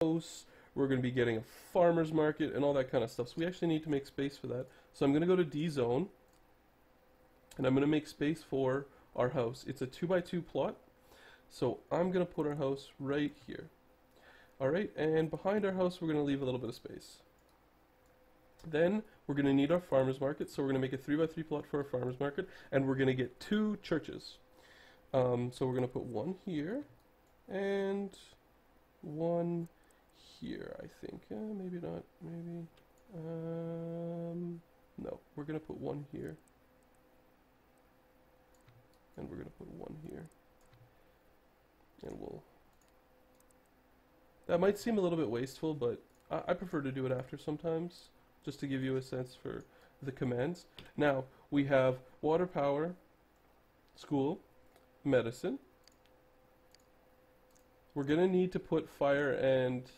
house. We're going to be getting a farmer's market and all that kind of stuff. So we actually need to make space for that. So I'm going to go to D zone, and I'm going to make space for our house. It's a 2x2 plot. So I'm going to put our house right here. Alright, and behind our house we're going to leave a little bit of space. Then we're going to need our farmer's market, so we're going to make a 3x3 plot for our farmer's market, and we're going to get 2 churches. So we're going to put one here, and one here, I think. Maybe not, maybe. No, we're going to put one here. And we're going to put one here. And we'll... That might seem a little bit wasteful, but I prefer to do it after sometimes, just to give you a sense for the commands. Now, we have water, power, school, medicine. We're going to need to put fire and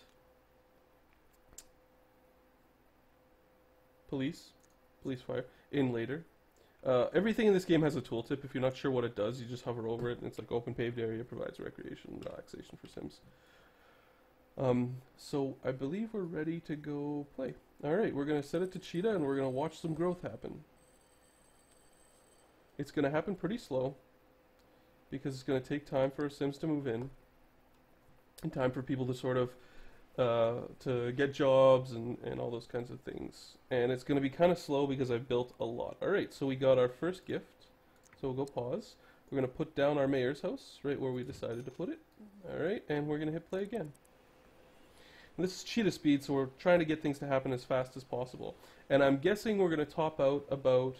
police fire, in later. Everything in this game has a tooltip. If you're not sure what it does, you just hover over it, and it's like open paved area, provides recreation and relaxation for Sims. So I believe we're ready to go play. Alright, we're going to set it to cheetah, and we're going to watch some growth happen. It's going to happen pretty slow, because it's going to take time for Sims to move in, and time for people to sort of to get jobs and all those kinds of things. And it's going to be kind of slow because I've built a lot. Alright, so we got our first gift. So we'll go pause. We're going to put down our mayor's house, right where we decided to put it. Alright, and we're going to hit play again. And this is cheetah speed, so we're trying to get things to happen as fast as possible. And I'm guessing we're going to top out about...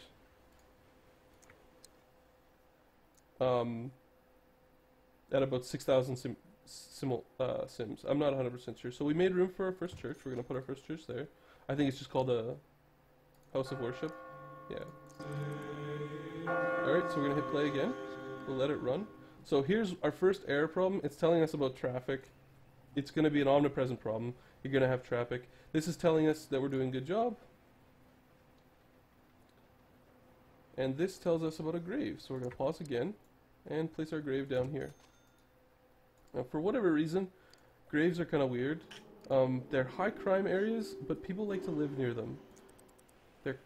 at about 6,000 Sims. I'm not 100% sure. So we made room for our first church. We're going to put our first church there. I think it's just called a house of worship. Yeah. Alright, so we're going to hit play again. We'll let it run. So here's our first error problem. It's telling us about traffic. It's going to be an omnipresent problem. You're going to have traffic. This is telling us that we're doing a good job. And this tells us about a grave. So we're going to pause again and place our grave down here. Now, for whatever reason, graves are kind of weird. They're high crime areas, but people like to live near them. They're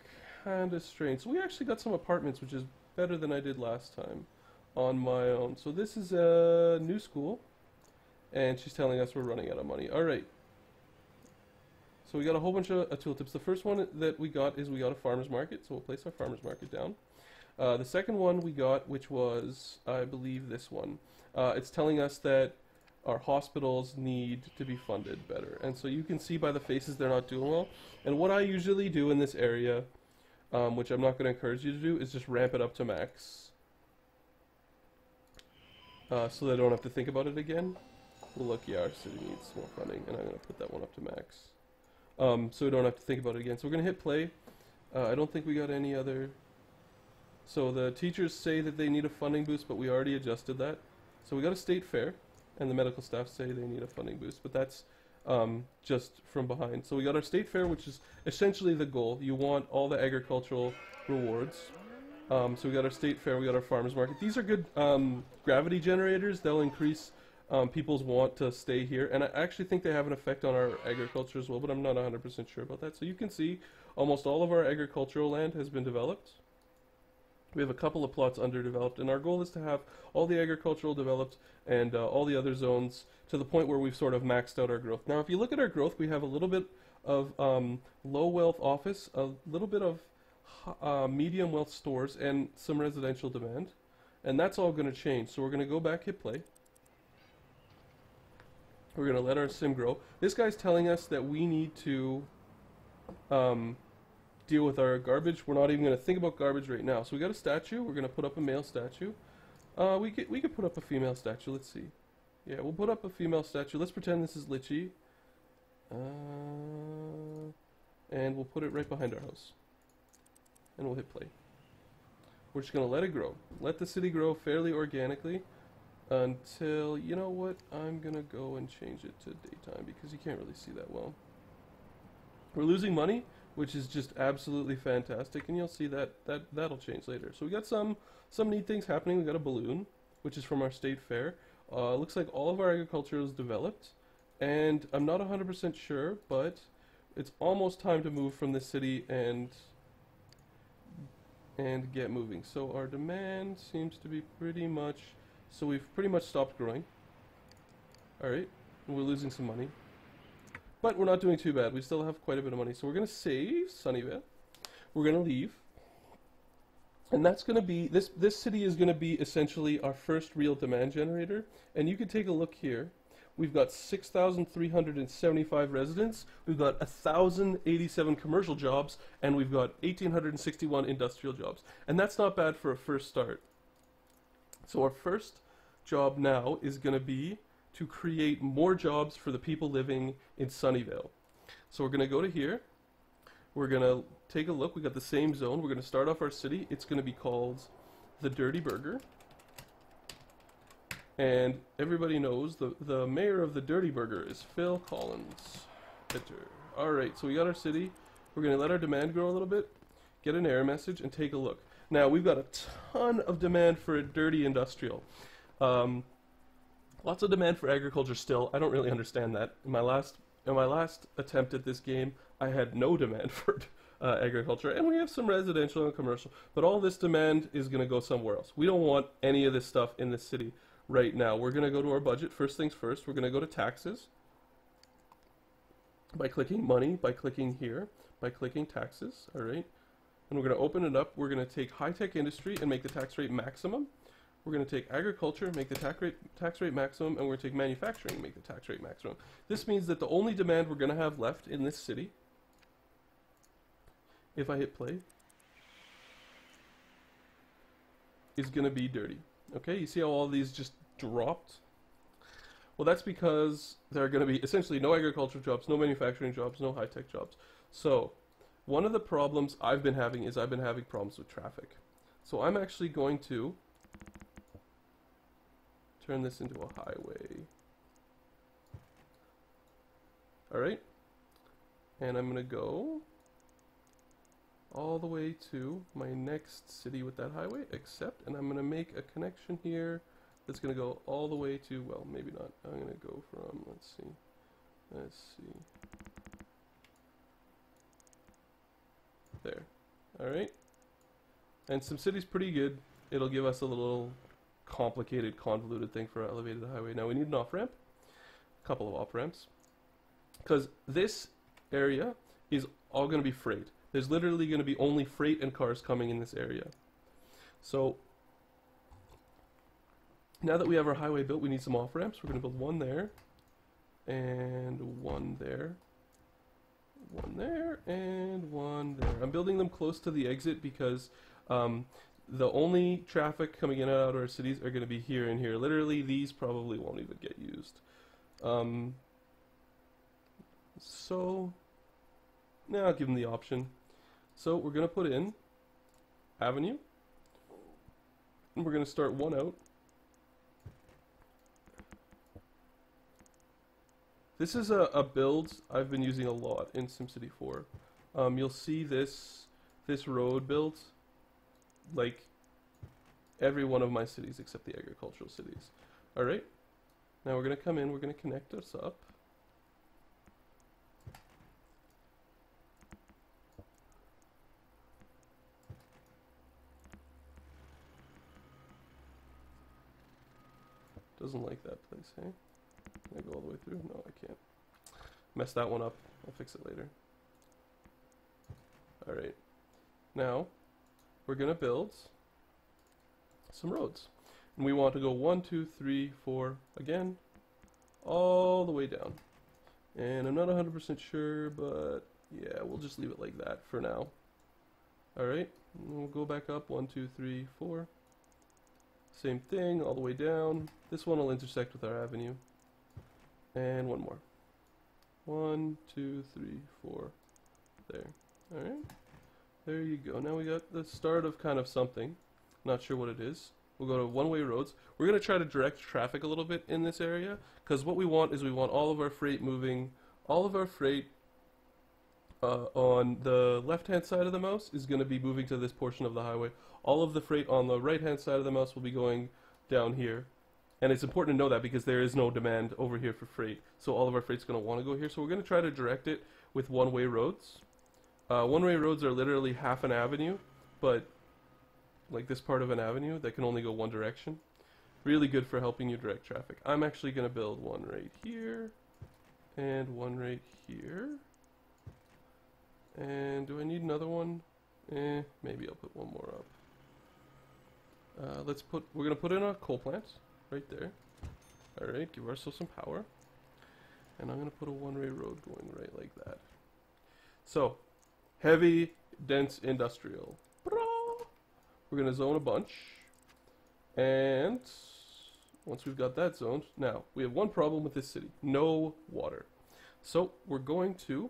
kind of strange. So we actually got some apartments, which is better than I did last time on my own. So this is a new school, and she's telling us we're running out of money. Alright. So we got a whole bunch of tooltips. The first one that we got is we got a farmer's market, so we'll place our farmer's market down. The second one we got, which was, I believe, this one. It's telling us that our hospitals need to be funded better. And so you can see by the faces they're not doing well. And what I usually do in this area, which I'm not going to encourage you to do, is just ramp it up to max. So they don't have to think about it again. Well, look, yeah, our city needs more funding, and I'm going to put that one up to max. So we don't have to think about it again. So we're going to hit play. I don't think we got any other... So the teachers say that they need a funding boost, but we already adjusted that. So we got a state fair, and the medical staff say they need a funding boost, but that's just from behind. So we got our state fair, which is essentially the goal. You want all the agricultural rewards. So we got our state fair, we got our farmers market. These are good gravity generators. They'll increase people's want to stay here, and I actually think they have an effect on our agriculture as well, but I'm not 100% sure about that. So you can see almost all of our agricultural land has been developed. We have a couple of plots underdeveloped, and our goal is to have all the agricultural developed and all the other zones to the point where we've sort of maxed out our growth. Now, if you look at our growth, we have a little bit of low wealth office, a little bit of medium wealth stores, and some residential demand. And that's all going to change. So we're going to go back, hit play. We're going to let our sim grow. This guy's telling us that we need to... deal with our garbage. We're not even going to think about garbage right now. So we got a statue. We're going to put up a male statue. We could put up a female statue. Let's see. Yeah, we'll put up a female statue. Let's pretend this is Litchi. And we'll put it right behind our house. And we'll hit play. We're just going to let it grow. Let the city grow fairly organically until, you know what, I'm going to go and change it to daytime because you can't really see that well. We're losing money, which is just absolutely fantastic, and you'll see that'll change later. So we got some neat things happening. We got a balloon, which is from our state fair. Looks like all of our agriculture is developed. And I'm not 100% sure, but it's almost time to move from this city and get moving. So our demand seems to be pretty much, so we've pretty much stopped growing. Alright, we're losing some money. But we're not doing too bad. We still have quite a bit of money. So we're going to save Sunnyvale. We're going to leave. And that's going to be, this city is going to be essentially our first real demand generator. And you can take a look here. We've got 6,375 residents. We've got 1,087 commercial jobs. And we've got 1,861 industrial jobs. And that's not bad for a first start. So our first job now is going to be to create more jobs for the people living in Sunnyvale. So we're going to go to here. We're going to take a look. We got the same zone. We're going to start off our city. It's going to be called the Dirty Burger. And everybody knows the mayor of the Dirty Burger is Phil Collins. Enter. Alright, so we got our city. We're going to let our demand grow a little bit, get an error message, and take a look. Now, we've got a ton of demand for a dirty industrial. Lots of demand for agriculture still. I don't really understand that. In my last attempt at this game, I had no demand for agriculture, and we have some residential and commercial, but all this demand is going to go somewhere else. We don't want any of this stuff in this city right now. We're going to go to our budget. First things first, we're going to go to taxes by clicking money, by clicking here, by clicking taxes, all right? And we're going to open it up. We're going to take high-tech industry and make the tax rate maximum. We're going to take agriculture, make the tax rate maximum, and we're going to take manufacturing, make the tax rate maximum. This means that the only demand we're going to have left in this city, if I hit play, is going to be dirty. Okay, you see how all these just dropped? Well, that's because there are going to be essentially no agricultural jobs, no manufacturing jobs, no high-tech jobs. So, one of the problems I've been having is I've been having problems with traffic. So I'm actually going to turn this into a highway. Alright, and I'm going to go all the way to my next city with that highway, and I'm going to make a connection here that's going to go all the way to, well, maybe not. I'm going to go from, let's see. There. Alright. And SimCity's pretty good. It'll give us a little complicated, convoluted thing for our elevated highway. Now we need an off-ramp. A couple of off-ramps. Because this area is all going to be freight. There's literally going to be only freight and cars coming in this area. So, now that we have our highway built, we need some off-ramps. We're going to build one there, and one there, one there, and one there. I'm building them close to the exit because the only traffic coming in and out of our cities are going to be here and here. Literally, these probably won't even get used. So, now I'll give them the option. So we're going to put in avenue, and we're going to start one out. This is a build I've been using a lot in SimCity 4. You'll see this road built like every one of my cities except the agricultural cities. Alright, now we're going to come in, we're going to connect us up. Doesn't like that place, hey? Can I go all the way through? No, I can't. Messed that one up. I'll fix it later. Alright. Now, we're going to build some roads. And we want to go 1, 2, 3, 4, again, all the way down. And I'm not 100% sure, but yeah, we'll just leave it like that for now. Alright, we'll go back up, 1, 2, 3, 4. Same thing, all the way down. This one will intersect with our avenue. And one more. 1, 2, 3, 4. There. Alright. There you go. Now we got the start of kind of something. Not sure what it is. We'll go to one-way roads. We're going to try to direct traffic a little bit in this area, because what we want is we want all of our freight moving, all of our freight on the left-hand side of the mouse is going to be moving to this portion of the highway. All of the freight on the right-hand side of the mouse will be going down here. And it's important to know that because there is no demand over here for freight. So all of our freight's going to want to go here. So we're going to try to direct it with one-way roads. One-way roads are literally half an avenue, but like this part of an avenue that can only go one direction. Really good for helping you direct traffic. I'm actually going to build one right here, and one right here. And do I need another one? Maybe I'll put one more up. We're going to put in a coal plant right there. Alright, give ourselves some power. And I'm going to put a one-way road going right like that. So, heavy, dense industrial. We're going to zone a bunch. And once we've got that zoned, now we have one problem with this city: no water. So we're going to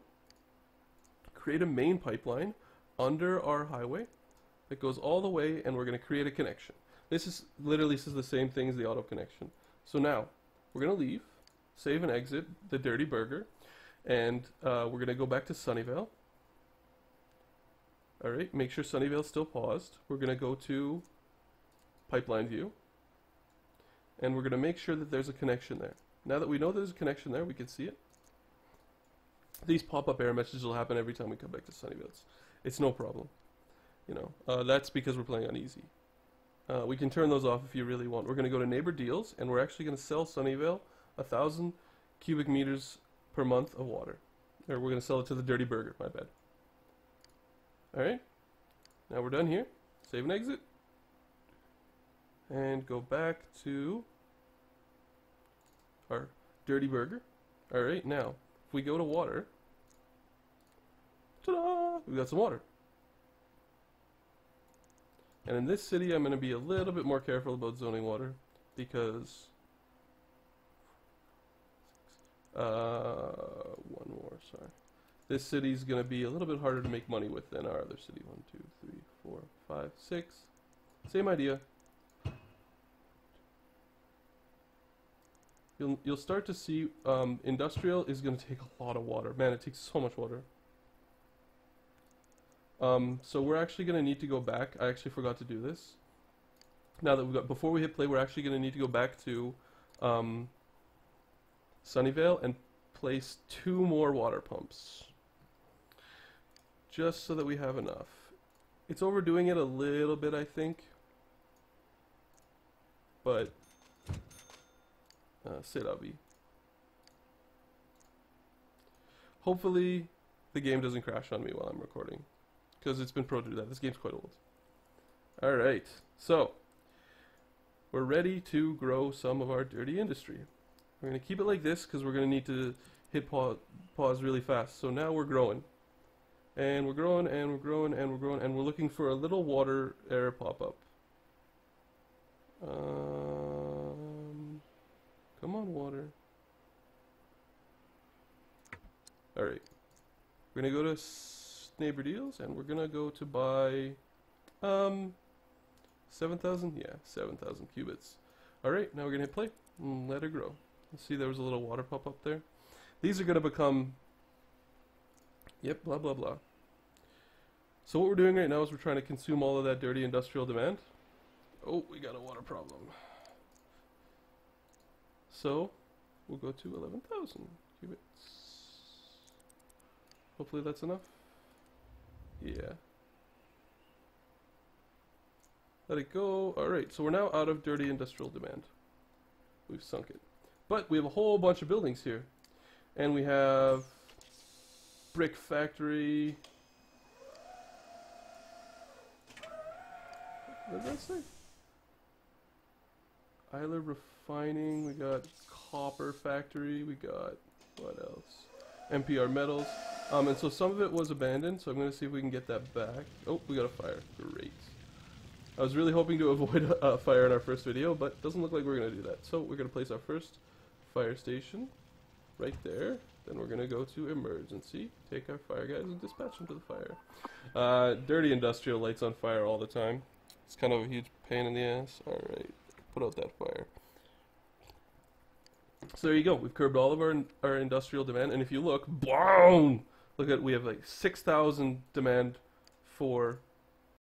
create a main pipeline under our highway that goes all the way, and we're going to create a connection. This is the same thing as the auto connection. So now we're going to leave, save and exit the Dirty Burger, and we're going to go back to Sunnyvale. Alright, make sure Sunnyvale's still paused. We're going to go to Pipeline View, and we're going to make sure that there's a connection there. Now that we know there's a connection there, we can see it. These pop-up error messages will happen every time we come back to Sunnyvale. It's no problem. You know, that's because we're playing on easy. We can turn those off if you really want. We're going to go to Neighbor Deals, and we're actually going to sell Sunnyvale 1,000 cubic meters per month of water. Or we're going to sell it to the Dirty Burger, my bad. Alright, now we're done here. Save and exit. And go back to our Dirty Burger. Alright, now, if we go to water, ta-da! We've got some water. And in this city, I'm going to be a little bit more careful about zoning water, because one more, sorry. This city's going to be a little bit harder to make money with than our other city. 1, 2, 3, 4, 5, 6. Same idea. You'll start to see industrial is going to take a lot of water. Man, it takes so much water. So we're actually going to need to go back. I actually forgot to do this. Now that before we hit play, we're actually going to need to go back to Sunnyvale and place 2 more water pumps, just so that we have enough. It's overdoing it a little bit, I think, but c'est la vie. Hopefully the game doesn't crash on me while I'm recording, because it's been pro to do that. This game's quite old. Alright, so we're ready to grow some of our dirty industry. We're going to keep it like this because we're going to need to hit pause really fast. So now we're growing. And we're growing, and we're growing, and we're growing, and we're looking for a little water error pop-up. Come on, water. Alright. We're going to go to Neighbor Deals, and we're going to go to buy 7,000? Yeah, 7,000 cubits. Alright, now we're going to hit play and let it grow. You see there was a little water pop up there? These are going to become... Yep, blah, blah, blah. So what we're doing right now is we're trying to consume all of that dirty industrial demand. Oh, we got a water problem. So, we'll go to 11,000 cubits. Hopefully that's enough. Yeah. Let it go. Alright, so we're now out of dirty industrial demand. We've sunk it. But we have a whole bunch of buildings here. And we have brick factory. What did that say? Isla refining. We got copper factory. We got what else? MPR metals. And so some of it was abandoned. So I'm going to see if we can get that back. Oh, we got a fire. Great. I was really hoping to avoid a fire in our first video, but it doesn't look like we're going to do that. So we're going to place our first fire station right there. Then we're going to go to emergency, take our fire guys and dispatch them to the fire. Dirty industrial lights on fire all the time. It's kind of a huge pain in the ass. Alright, put out that fire. So there you go. We've curbed all of our industrial demand, and if you look, boom! Look at, we have like 6,000 demand for